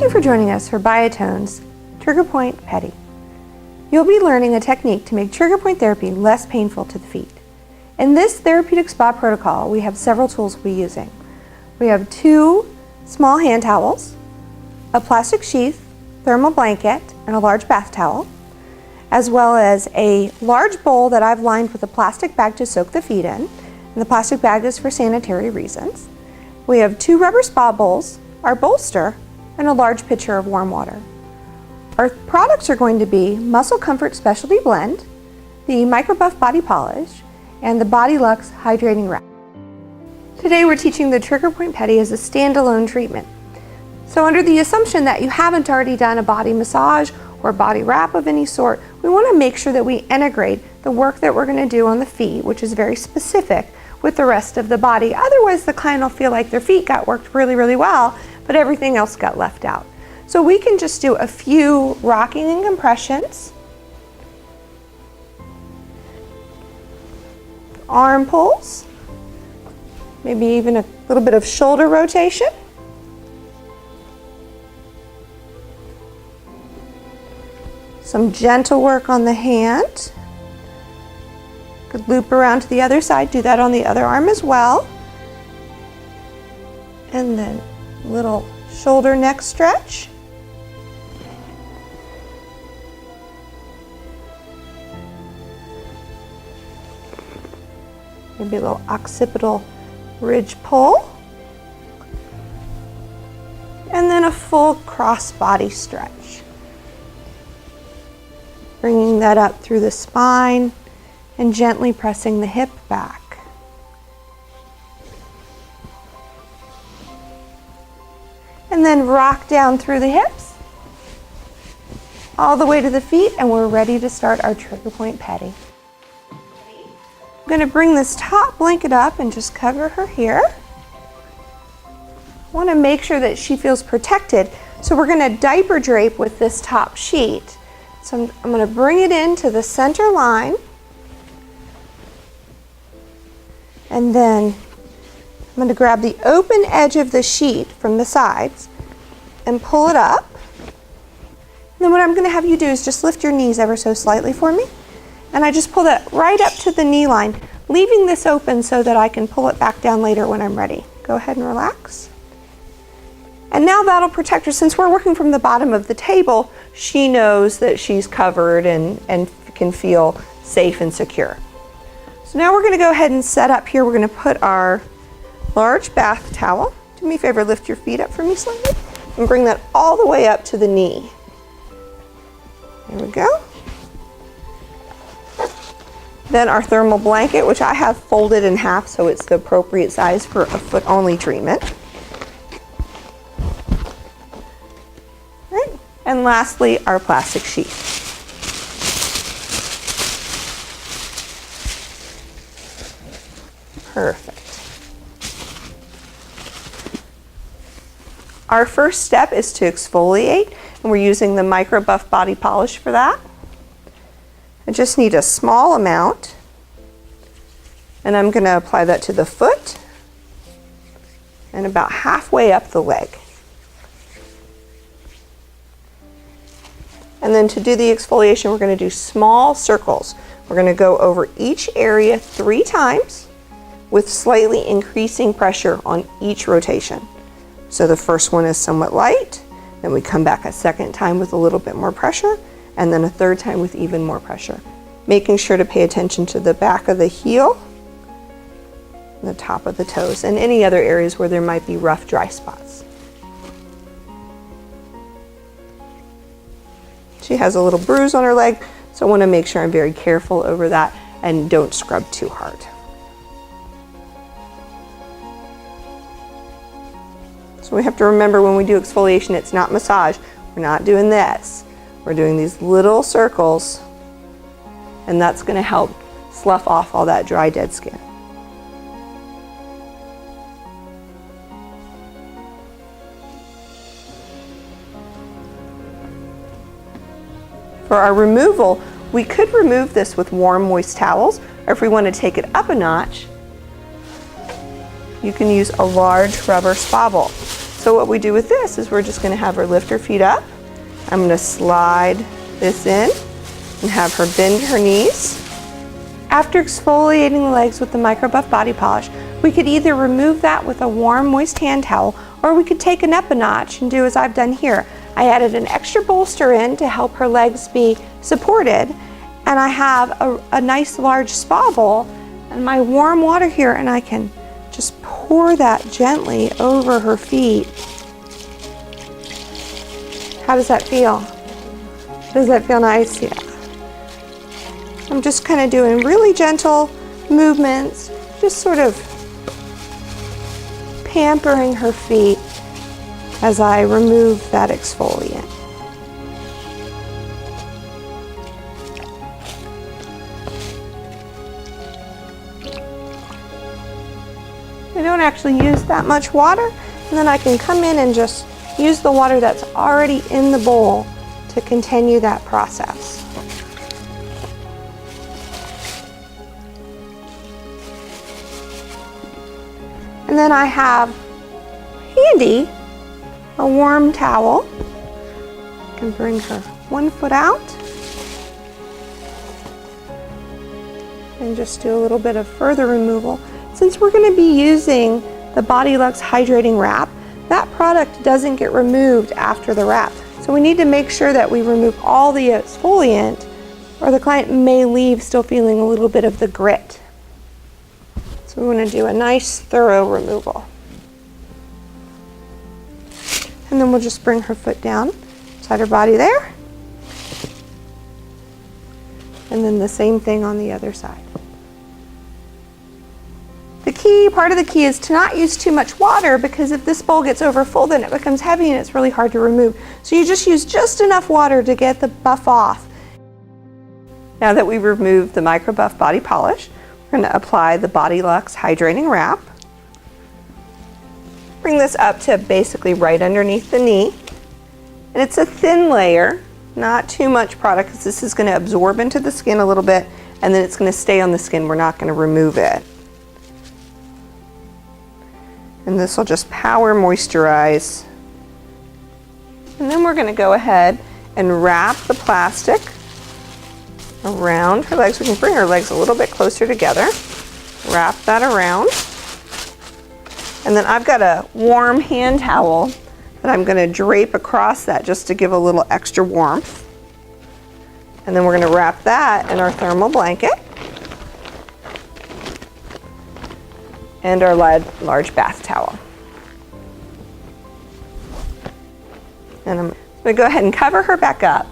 you for joining us for Biotone's Trigger Point Pedi. You'll be learning a technique to make trigger point therapy less painful to the feet. In this therapeutic spa protocol, we have several tools we'll be using. We have 2 small hand towels, a plastic sheath, thermal blanket, and a large bath towel, as well as a large bowl that I've lined with a plastic bag to soak the feet in, and the plastic bag is for sanitary reasons. We have 2 rubber spa bowls, our bolster, and a large pitcher of warm water. Our products are going to be Muscle Comfort Specialty Blend, the Micro Buff Body Polish, and the Body Luxe Hydrating Wrap. Today we're teaching the Trigger Point Pedi as a standalone treatment. So under the assumption that you haven't already done a body massage or body wrap of any sort, we want to make sure that we integrate the work that we're going to do on the feet, which is very specific, with the rest of the body. Otherwise the client will feel like their feet got worked really well, but everything else got left out. So we can just do a few rocking and compressions, arm pulls, maybe even a little bit of shoulder rotation. Some gentle work on the hand. Could loop around to the other side, do that on the other arm as well. And then a little shoulder neck stretch. Maybe a little occipital ridge pull. And then a full cross body stretch. Bringing that up through the spine and gently pressing the hip back. And then rock down through the hips, all the way to the feet, and we're ready to start our Trigger Point Pedi. I'm going to bring this top blanket up and just cover her here. I want to make sure that she feels protected, so we're going to diaper drape with this top sheet. So I'm going to bring it into the center line, and then I'm going to grab the open edge of the sheet from the sides and pull it up. And then what I'm going to have you do is just lift your knees ever so slightly for me. And I just pull that right up to the knee line, leaving this open so that I can pull it back down later when I'm ready. Go ahead and relax. And now that'll protect her. Since we're working from the bottom of the table, she knows that she's covered and can feel safe and secure. So now we're going to go ahead and set up here. We're going to put our large bath towel. Do me a favor, lift your feet up for me slightly and bring that all the way up to the knee. There we go. Then our thermal blanket, which I have folded in half so it's the appropriate size for a foot-only treatment. All right. And lastly, our plastic sheath. Perfect. Our first step is to exfoliate, and we're using the Micro Buff Body Polish for that. I just need a small amount, and I'm going to apply that to the foot and about halfway up the leg. And then to do the exfoliation, we're going to do small circles. We're going to go over each area 3 times with slightly increasing pressure on each rotation. So the first one is somewhat light, then we come back a second time with a little bit more pressure, and then a third time with even more pressure. Making sure to pay attention to the back of the heel, and the top of the toes, and any other areas where there might be rough, dry spots. She has a little bruise on her leg, so I want to make sure I'm very careful over that and don't scrub too hard. So we have to remember when we do exfoliation, it's not massage. We're not doing this. We're doing these little circles, and that's going to help slough off all that dry, dead skin. For our removal, we could remove this with warm, moist towels, or if we want to take it up a notch, you can use a large rubber spa ball. So what we do with this is we're just going to have her lift her feet up. I'm going to slide this in and have her bend her knees. After exfoliating the legs with the Microbuff body polish, we could either remove that with a warm, moist hand towel, or we could take it up a notch and do as I've done here. I added an extra bolster in to help her legs be supported, and I have a nice large spa bowl and my warm water here, and I can just pour that gently over her feet. How does that feel? Does that feel nice? Yeah. I'm just kind of doing really gentle movements, just sort of pampering her feet as I remove that exfoliant. I don't actually use that much water, and then I can come in and just use the water that's already in the bowl to continue that process. And then I have handy a warm towel. I can bring her 1 foot out and just do a little bit of further removal. Since we're going to be using the Body Lux Hydrating Wrap, that product doesn't get removed after the wrap. So we need to make sure that we remove all the exfoliant, or the client may leave still feeling a little bit of the grit. So we want to do a nice thorough removal. And then we'll just bring her foot down, side her body there. And then the same thing on the other side. Part of the key is to not use too much water, because if this bowl gets over full, then it becomes heavy and it's really hard to remove. So you just use just enough water to get the buff off. Now that we've removed the Microbuff body polish, we're going to apply the Body Lux Hydrating Wrap. Bring this up to basically right underneath the knee. And it's a thin layer, not too much product, because this is going to absorb into the skin a little bit, and then it's going to stay on the skin. We're not going to remove it. And this will just power moisturize. And then we're going to go ahead and wrap the plastic around her legs. We can bring her legs a little bit closer together. Wrap that around. And then I've got a warm hand towel that I'm going to drape across that just to give a little extra warmth. And then we're going to wrap that in our thermal blanket and our large bath towel. And I'm going to go ahead and cover her back up.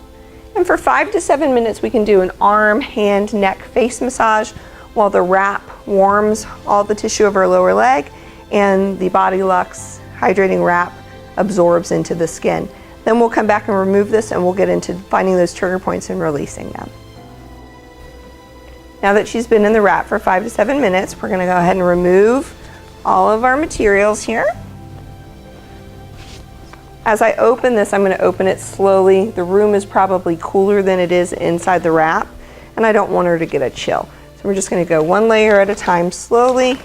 And for 5 to 7 minutes, we can do an arm, hand, neck, face massage while the wrap warms all the tissue of her lower leg and the Body Lux Hydrating Wrap absorbs into the skin. Then we'll come back and remove this, and we'll get into finding those trigger points and releasing them. Now that she's been in the wrap for 5 to 7 minutes, we're going to go ahead and remove all of our materials here. As I open this, I'm going to open it slowly. The room is probably cooler than it is inside the wrap, and I don't want her to get a chill. So we're just going to go one layer at a time slowly.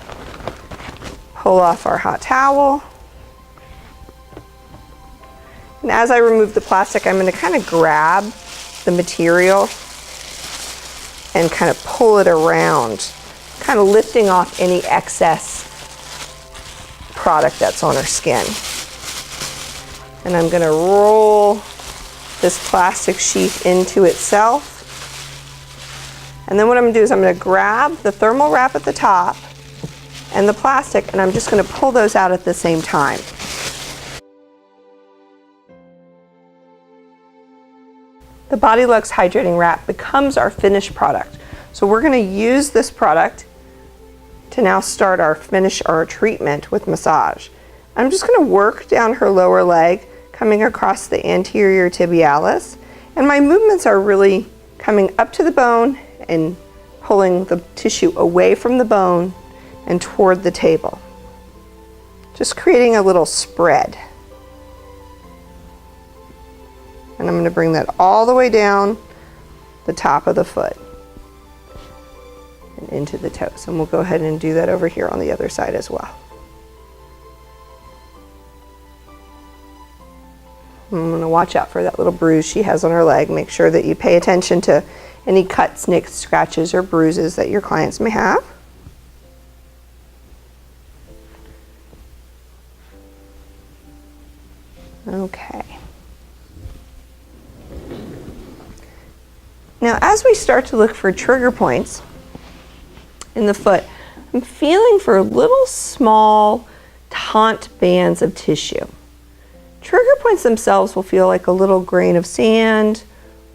Pull off our hot towel. And as I remove the plastic, I'm going to kind of grab the material and kind of pull it around, kind of lifting off any excess product that's on her skin. And I'm going to roll this plastic sheath into itself. And then what I'm going to do is I'm going to grab the thermal wrap at the top and the plastic, and I'm just going to pull those out at the same time. The Body Lux Hydrating Wrap becomes our finished product. So we're going to use this product to now start our treatment with massage. I'm just going to work down her lower leg, coming across the anterior tibialis, and my movements are really coming up to the bone and pulling the tissue away from the bone and toward the table. Just creating a little spread. And I'm going to bring that all the way down the top of the foot and into the toes. And we'll go ahead and do that over here on the other side as well. I'm going to watch out for that little bruise she has on her leg. Make sure that you pay attention to any cuts, nicks, scratches, or bruises that your clients may have. Okay. Now, as we start to look for trigger points in the foot, I'm feeling for little small taut bands of tissue. Trigger points themselves will feel like a little grain of sand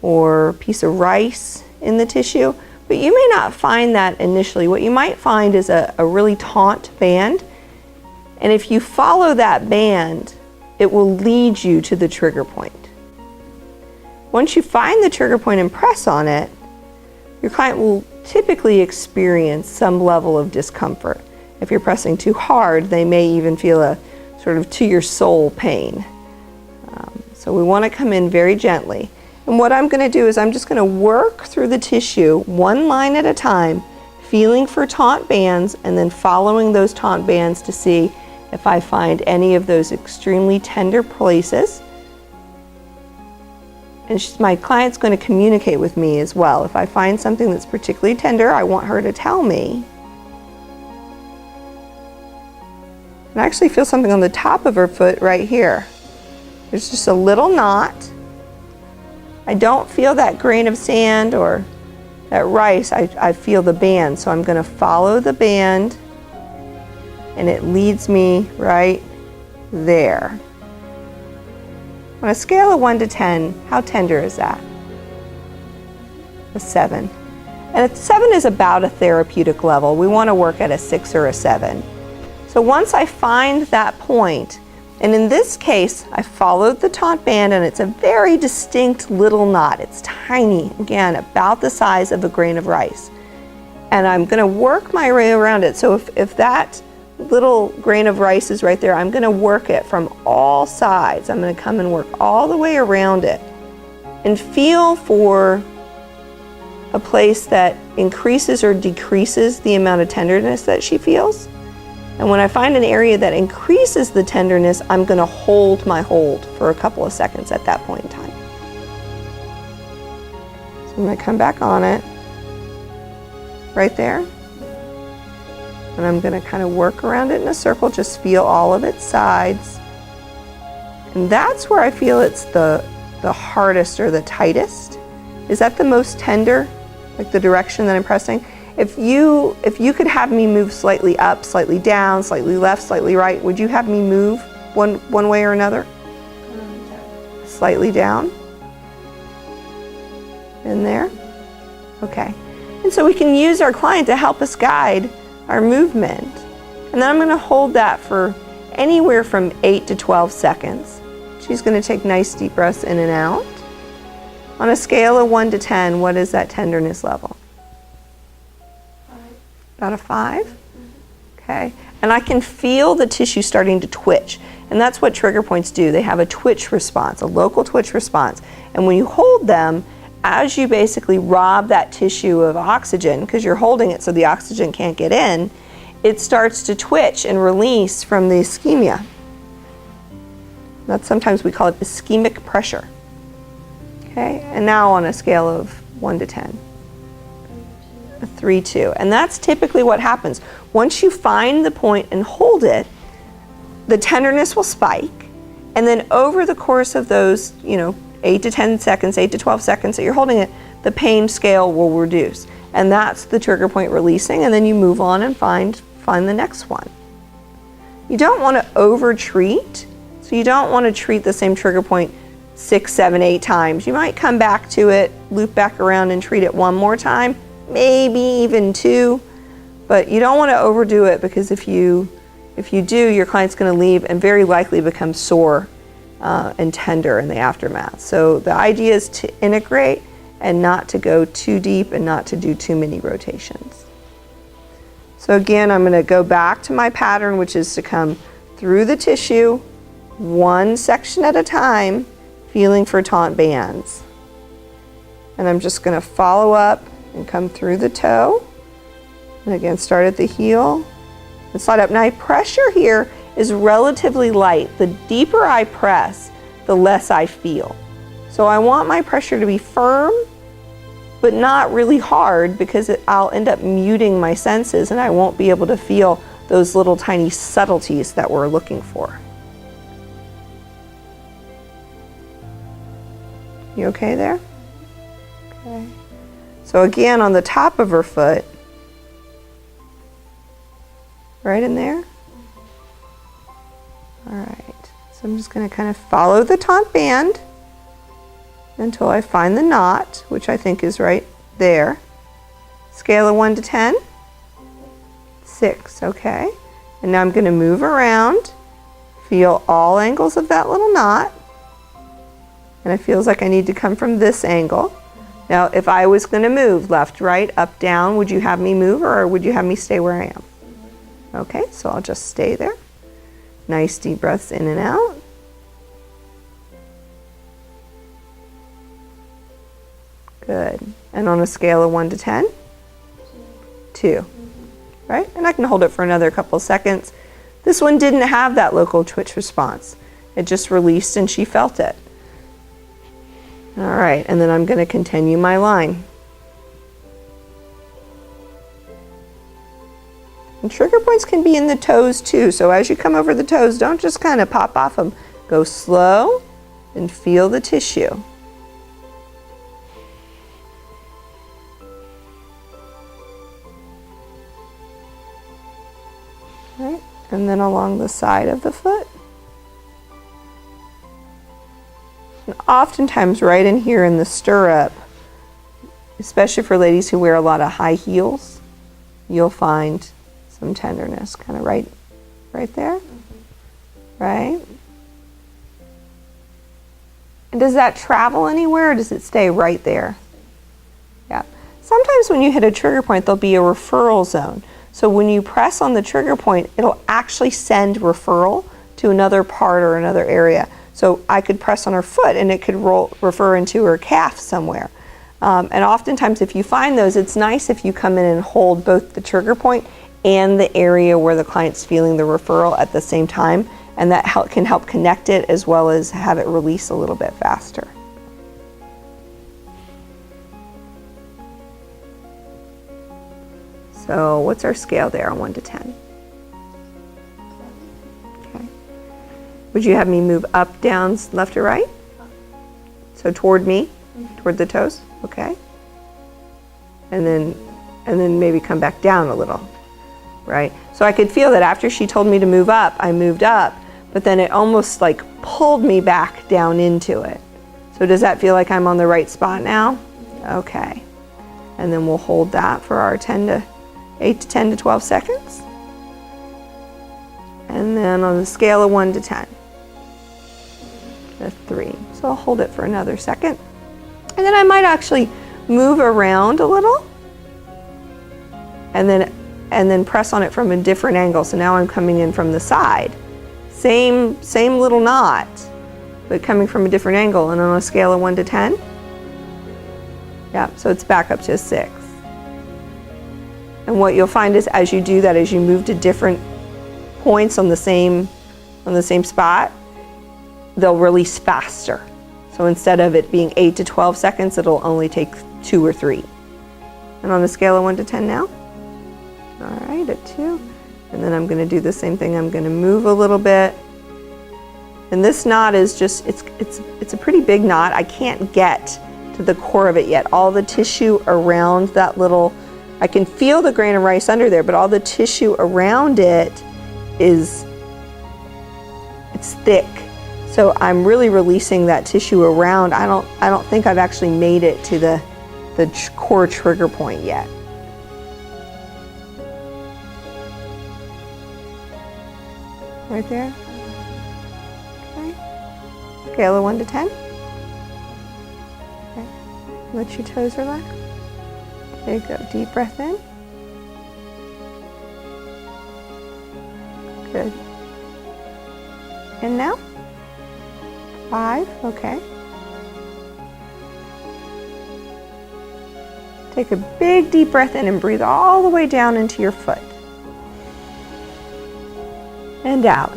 or a piece of rice in the tissue, but you may not find that initially. What you might find is a really taut band, and if you follow that band, it will lead you to the trigger point. Once you find the trigger point and press on it, your client will typically experience some level of discomfort. If you're pressing too hard, they may even feel a sort of to your soul pain. So we want to come in very gently. And what I'm going to do is I'm just going to work through the tissue one line at a time, feeling for taut bands and then following those taut bands to see if I find any of those extremely tender places. And my client's going to communicate with me as well. If I find something that's particularly tender, I want her to tell me. And I actually feel something on the top of her foot right here. There's just a little knot. I don't feel that grain of sand or that rice. I feel the band. So I'm going to follow the band and it leads me right there. On a scale of 1 to 10, how tender is that? A 7. And a 7 is about a therapeutic level. We want to work at a 6 or a 7. So once I find that point, and in this case, I followed the taut band and it's a very distinct little knot. It's tiny, again, about the size of a grain of rice. And I'm going to work my way around it. So if that little grain of rice is right there, I'm going to work it from all sides. I'm going to come and work all the way around it and feel for a place that increases or decreases the amount of tenderness that she feels. And when I find an area that increases the tenderness, I'm going to hold my hold for a couple of seconds at that point in time. So I'm going to come back on it right there. And I'm going to kind of work around it in a circle, just feel all of its sides. And that's where I feel it's the hardest or the tightest. Is that the most tender, like the direction that I'm pressing? If you could have me move slightly up, slightly down, slightly left, slightly right, would you have me move one way or another? Slightly down. In there? Okay. And so we can use our client to help us guide our movement. And then I'm going to hold that for anywhere from 8 to 12 seconds. She's going to take nice deep breaths in and out. On a scale of 1 to 10, what is that tenderness level? About a 5? Okay. And I can feel the tissue starting to twitch. And that's what trigger points do. They have a twitch response, a local twitch response. And when you hold them, as you basically rob that tissue of oxygen, because you're holding it so the oxygen can't get in, it starts to twitch and release from the ischemia. That's sometimes we call it ischemic pressure. Okay. And now on a scale of 1 to 10. 3-2, and that's typically what happens. Once you find the point and hold it, the tenderness will spike, and then over the course of those, 8 to 10 seconds, 8 to 12 seconds that you're holding it, the pain scale will reduce, and that's the trigger point releasing, and then you move on and find the next one. You don't want to over-treat, so you don't want to treat the same trigger point 6, 7, 8 times. You might come back to it, loop back around and treat it one more time, maybe even 2, but you don't want to overdo it, because if you do, your client's going to leave and very likely become sore and tender in the aftermath. So the idea is to integrate and not to go too deep and not to do too many rotations. So again, I'm going to go back to my pattern, which is to come through the tissue, one section at a time, feeling for taut bands. And I'm just going to follow up and come through the toe, and again start at the heel and slide up. Now pressure here is relatively light. The deeper I press, the less I feel. So I want my pressure to be firm, but not really hard, because I'll end up muting my senses and I won't be able to feel those little tiny subtleties that we're looking for. You okay there? Okay. So again, on the top of her foot, right in there. All right, so I'm just going to kind of follow the taunt band until I find the knot, which I think is right there. Scale of 1 to 10. 6, okay. And now I'm going to move around, feel all angles of that little knot, and it feels like I need to come from this angle. Now, if I was going to move left, right, up, down, would you have me move, or would you have me stay where I am? Okay, so I'll just stay there. Nice deep breaths in and out. Good. And on a scale of 1 to 10? 2. Right? And I can hold it for another couple seconds. This one didn't have that local twitch response. It just released and she felt it. All right, and then I'm going to continue my line. And trigger points can be in the toes too, so as you come over the toes, don't just kind of pop off them. Go slow and feel the tissue. Right, and then along the side of the foot. And oftentimes right in here in the stirrup, especially for ladies who wear a lot of high heels, you'll find some tenderness, kind of right there, right? And does that travel anywhere, or does it stay right there? Yeah. Sometimes when you hit a trigger point, there'll be a referral zone. So when you press on the trigger point, it'll actually send referral to another part or another area. So I could press on her foot and it could refer into her calf somewhere. And oftentimes if you find those, it's nice if you come in and hold both the trigger point and the area where the client's feeling the referral at the same time, and that can help connect it as well as have it release a little bit faster. So what's our scale there on 1 to 10? Okay. Would you have me move up, down, left or right? So toward me, toward the toes? Okay. And then maybe come back down a little. Right? So I could feel that after she told me to move up, I moved up, but then it almost like pulled me back down into it. So does that feel like I'm on the right spot now? Okay. And then we'll hold that for our 8 to 10 to 12 seconds. And then on the scale of 1 to 10, a 3. So I'll hold it for another second. And then I might actually move around a little and then press on it from a different angle. So now I'm coming in from the side. Same little knot, but coming from a different angle. And on a scale of 1 to 10, yeah, so it's back up to a 6. And what you'll find is as you do that, as you move to different points on the same spot, they'll release faster. So instead of it being 8 to 12 seconds, it'll only take 2 or 3. And on a scale of 1 to 10 now? All right, at 2. And then I'm going to do the same thing. I'm going to move a little bit. And this knot is just, it's a pretty big knot. I can't get to the core of it yet. All the tissue around that little, I can feel the grain of rice under there, but all the tissue around it it's thick. So I'm really releasing that tissue around. I don't think I've actually made it to the core trigger point yet. Right there. Okay. Scale of 1 to 10. Okay. Let your toes relax. There you go. Deep breath in. Good. And now? 5. Okay. Take a big deep breath in and breathe all the way down into your foot. And out.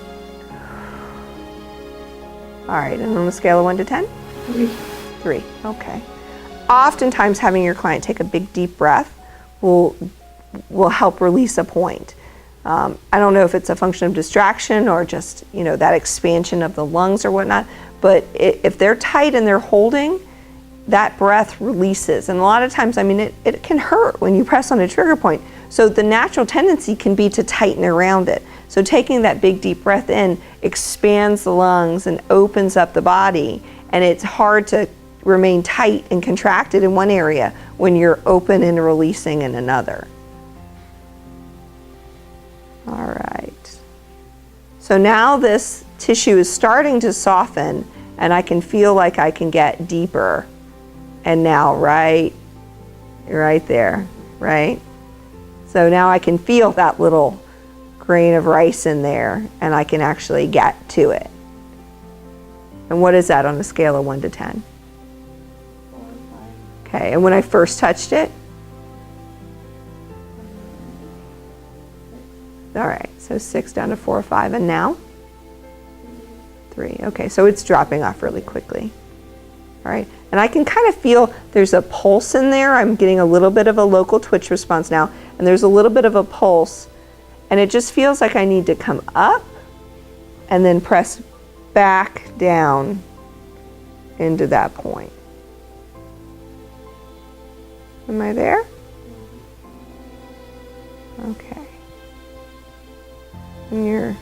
All right, and on a scale of 1 to 10? 3. 3, okay. Oftentimes having your client take a big deep breath will help release a point. I don't know if it's a function of distraction or just, you know, that expansion of the lungs or whatnot, but if they're tight and they're holding, that breath releases. And a lot of times, I mean, it can hurt when you press on a trigger point. So the natural tendency can be to tighten around it. So taking that big deep breath in expands the lungs and opens up the body, and it's hard to remain tight and contracted in one area when you're open and releasing in another. All right. So now this tissue is starting to soften, and I can feel like I can get deeper. And now right there, right? So now I can feel that little grain of rice in there, and I can actually get to it. And what is that on a scale of 1 to 10? 4 or 5. Okay, and when I first touched it? All right, so 6 down to 4 or 5, and now? 3. Okay, so it's dropping off really quickly. All right, and I can kind of feel there's a pulse in there. I'm getting a little bit of a local twitch response now, and there's a little bit of a pulse, and it just feels like I need to come up and then press back down into that point. Am I there? Okay. And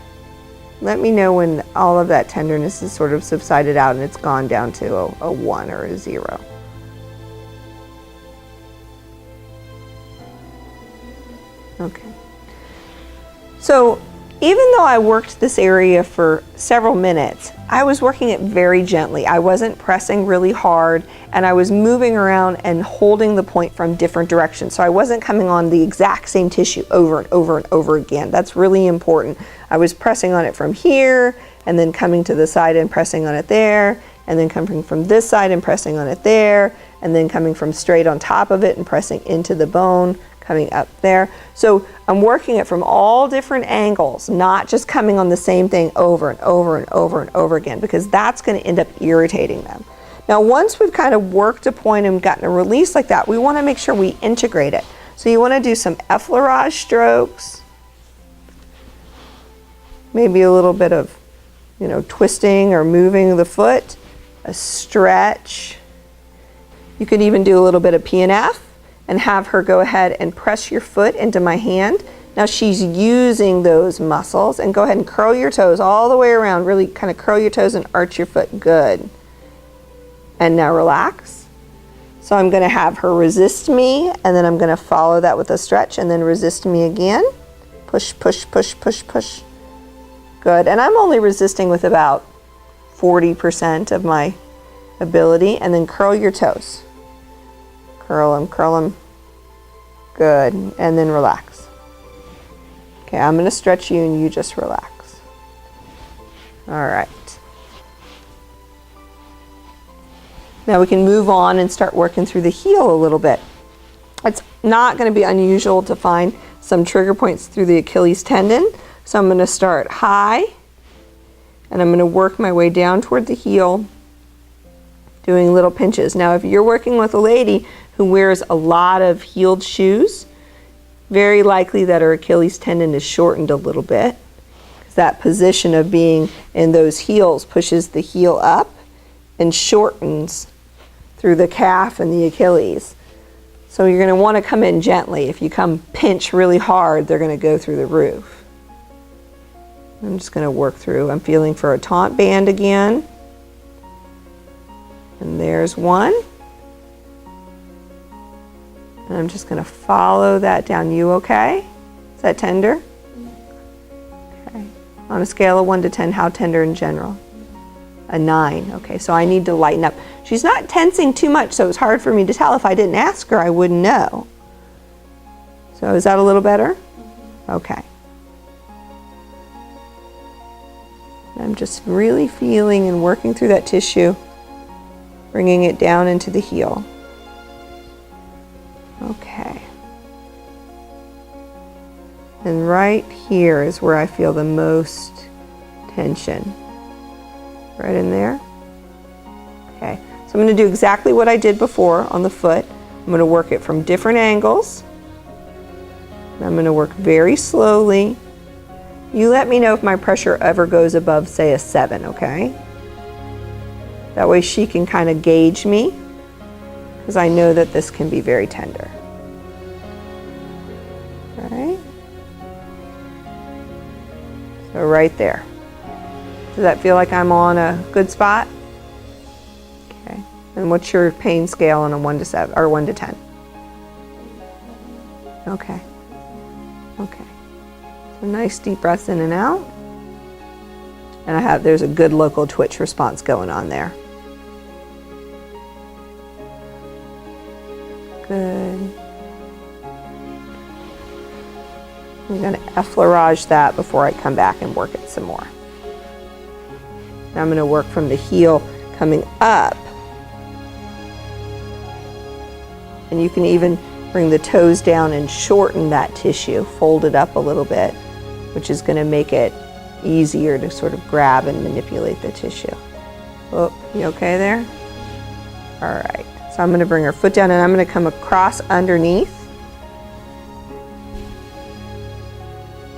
let me know when all of that tenderness is sort of subsided out and it's gone down to a 1 or a 0. Okay. So even though I worked this area for several minutes, I was working it very gently. I wasn't pressing really hard, and I was moving around and holding the point from different directions. So I wasn't coming on the exact same tissue over and over and over again. That's really important. I was pressing on it from here, and then coming to the side and pressing on it there, and then coming from this side and pressing on it there, and then coming from straight on top of it and pressing into the bone, coming up there. So I'm working it from all different angles, not just coming on the same thing over and over and over and over again, because that's going to end up irritating them. Now, once we've kind of worked a point and gotten a release like that, we want to make sure we integrate it. So you want to do some effleurage strokes, maybe a little bit of, you know, twisting or moving the foot, a stretch. You could even do a little bit of PNF and have her go ahead and press your foot into my hand. Now she's using those muscles, and go ahead and curl your toes all the way around. Really kind of curl your toes and arch your foot. Good. And now relax. So I'm going to have her resist me, and then I'm going to follow that with a stretch, and then resist me again. Push, push, push, push, push. Good. And I'm only resisting with about 40% of my ability, and then curl your toes. Curl them, curl them. Good. And then relax. Okay, I'm going to stretch you and you just relax. All right. Now we can move on and start working through the heel a little bit. It's not going to be unusual to find some trigger points through the Achilles tendon. So I'm going to start high, and I'm going to work my way down toward the heel, doing little pinches. Now if you're working with a lady who wears a lot of heeled shoes, very likely that her Achilles tendon is shortened a little bit, because that position of being in those heels pushes the heel up and shortens through the calf and the Achilles. So you're going to want to come in gently. If you come pinch really hard, they're going to go through the roof. I'm just going to work through. I'm feeling for a taunt band again. And there's one. And I'm just going to follow that down. You okay? Is that tender? Okay. On a scale of 1 to 10, how tender in general? A 9. Okay, so I need to lighten up. She's not tensing too much, so it's hard for me to tell. If I didn't ask her, I wouldn't know. So is that a little better? Okay. I'm just really feeling and working through that tissue, bringing it down into the heel. Okay. And right here is where I feel the most tension. right in there. Okay, so I'm going to do exactly what I did before on the foot. I'm going to work it from different angles. And I'm going to work very slowly. You let me know if my pressure ever goes above, say, a 7, okay? That way she can kind of gauge me, because I know that this can be very tender. All right? So right there. Does that feel like I'm on a good spot? Okay. And what's your pain scale on a 1 to 7 or 1 to 10? Okay. Okay. So nice deep breaths in and out. And there's a good local twitch response going on there. Good. I'm going to effleurage that before I come back and work it some more. Now I'm going to work from the heel coming up. And you can even bring the toes down and shorten that tissue, fold it up a little bit, which is going to make it easier to sort of grab and manipulate the tissue. Oh, you okay there? All right. So I'm going to bring her foot down and I'm going to come across underneath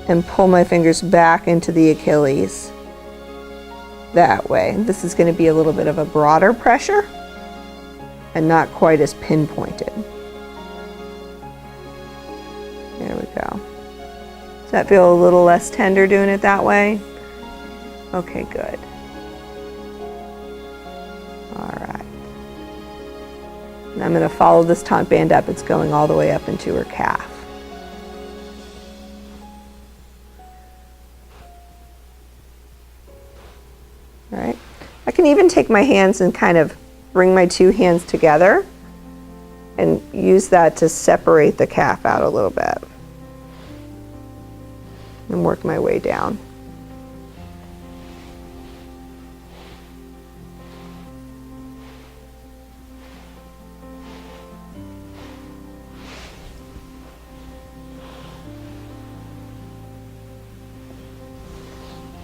and pull my fingers back into the Achilles. That way. This is going to be a little bit of a broader pressure and not quite as pinpointed. There we go. Does that feel a little less tender doing it that way? Okay, good. All right. And I'm going to follow this taunt band up. It's going all the way up into her calf. All right. I can even take my hands and kind of bring my two hands together and use that to separate the calf out a little bit and work my way down.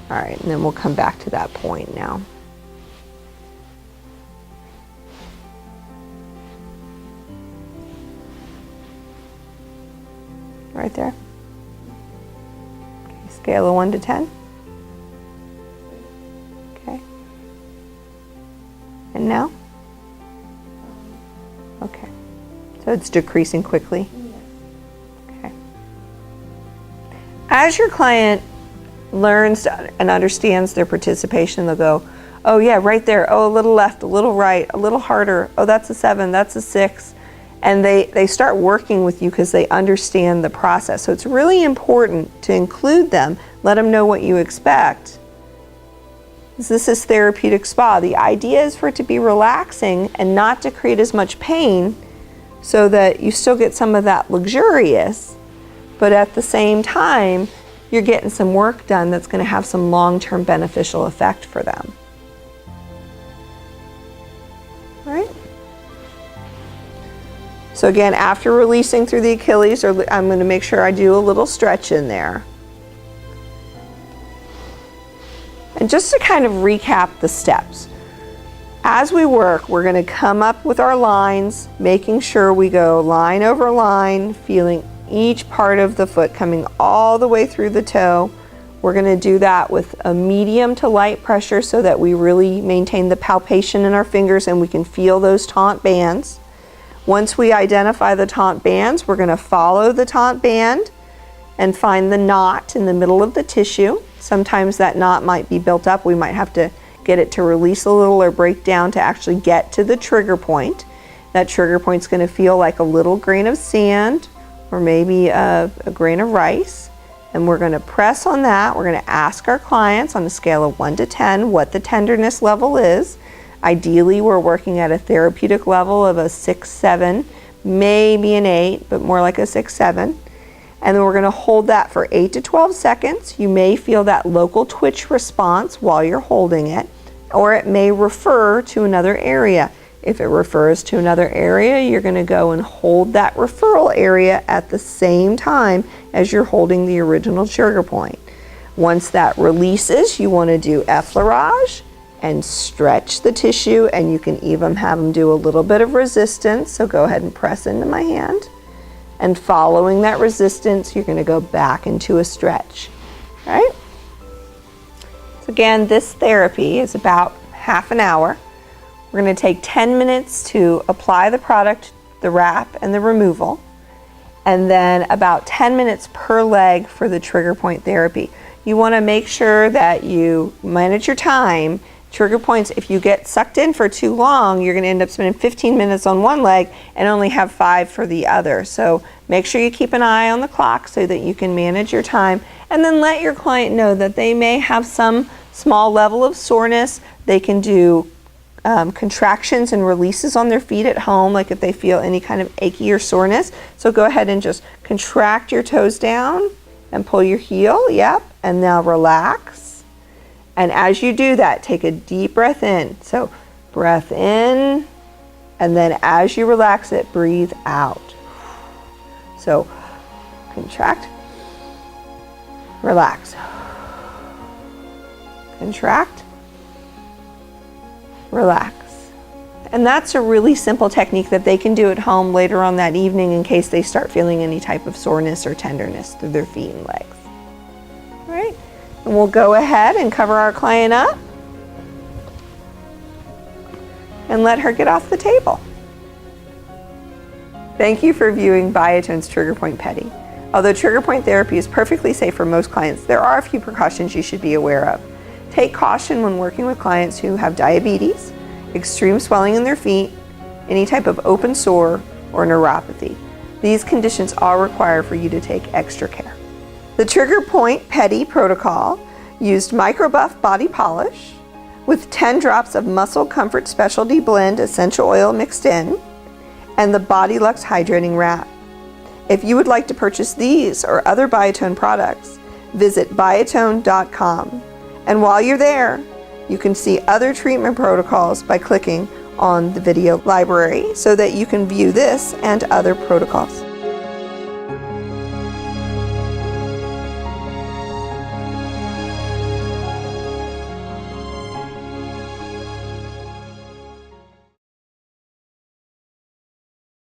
All right, and then we'll come back to that point now. Right there. Okay, scale of 1 to 10. Okay. And now? Okay. So it's decreasing quickly? Okay. As your client learns and understands their participation, they'll go, oh yeah, right there, oh, a little left, a little right, a little harder, oh, that's a 7, that's a 6. And they start working with you because they understand the process. So it's really important to include them, let them know what you expect. This is therapeutic spa. The idea is for it to be relaxing and not to create as much pain so that you still get some of that luxurious, but at the same time, you're getting some work done that's going to have some long-term beneficial effect for them. All right? So again, after releasing through the Achilles, I'm going to make sure I do a little stretch in there. And just to kind of recap the steps. As we work, we're going to come up with our lines, making sure we go line over line, feeling each part of the foot coming all the way through the toe. We're going to do that with a medium to light pressure so that we really maintain the palpation in our fingers and we can feel those taunt bands. Once we identify the taunt bands, we're going to follow the taunt band and find the knot in the middle of the tissue. Sometimes that knot might be built up. We might have to get it to release a little or break down to actually get to the trigger point. That trigger point's going to feel like a little grain of sand or maybe a grain of rice. And we're going to press on that. We're going to ask our clients on a scale of 1 to 10 what the tenderness level is. Ideally, we're working at a therapeutic level of a 6, 7, maybe an 8, but more like a 6, 7. And then we're going to hold that for 8 to 12 seconds. You may feel that local twitch response while you're holding it, or it may refer to another area. If it refers to another area, you're going to go and hold that referral area at the same time as you're holding the original trigger point. Once that releases, you want to do effleurage and stretch the tissue, and you can even have them do a little bit of resistance. So go ahead and press into my hand. And following that resistance, you're going to go back into a stretch. All right? So again, this therapy is about half an hour. We're going to take 10 minutes to apply the product, the wrap, and the removal, and then about 10 minutes per leg for the trigger point therapy. You want to make sure that you manage your time. Trigger points, if you get sucked in for too long, you're going to end up spending 15 minutes on one leg and only have 5 for the other. So make sure you keep an eye on the clock so that you can manage your time, and then let your client know that they may have some small level of soreness. They can do contractions and releases on their feet at home, like if they feel any kind of achy or soreness. So go ahead and just contract your toes down and pull your heel, yep, and now relax. And as you do that, take a deep breath in. So breath in, and then as you relax it, breathe out. So contract, relax, contract, relax. And that's a really simple technique that they can do at home later on that evening in case they start feeling any type of soreness or tenderness through their feet and legs. All right, and we'll go ahead and cover our client up and let her get off the table. Thank you for viewing Biotone's TriggerPointPedi. Although trigger point therapy is perfectly safe for most clients, there are a few precautions you should be aware of. Take caution when working with clients who have diabetes, extreme swelling in their feet, any type of open sore, or neuropathy. These conditions all require for you to take extra care. The TriggerPointPedi protocol used microbuff body polish with 10 drops of Muscle Comfort Specialty Blend essential oil mixed in, and the Body Lux Hydrating Wrap. If you would like to purchase these or other Biotone products, visit biotone.com. And while you're there, you can see other treatment protocols by clicking on the video library so that you can view this and other protocols.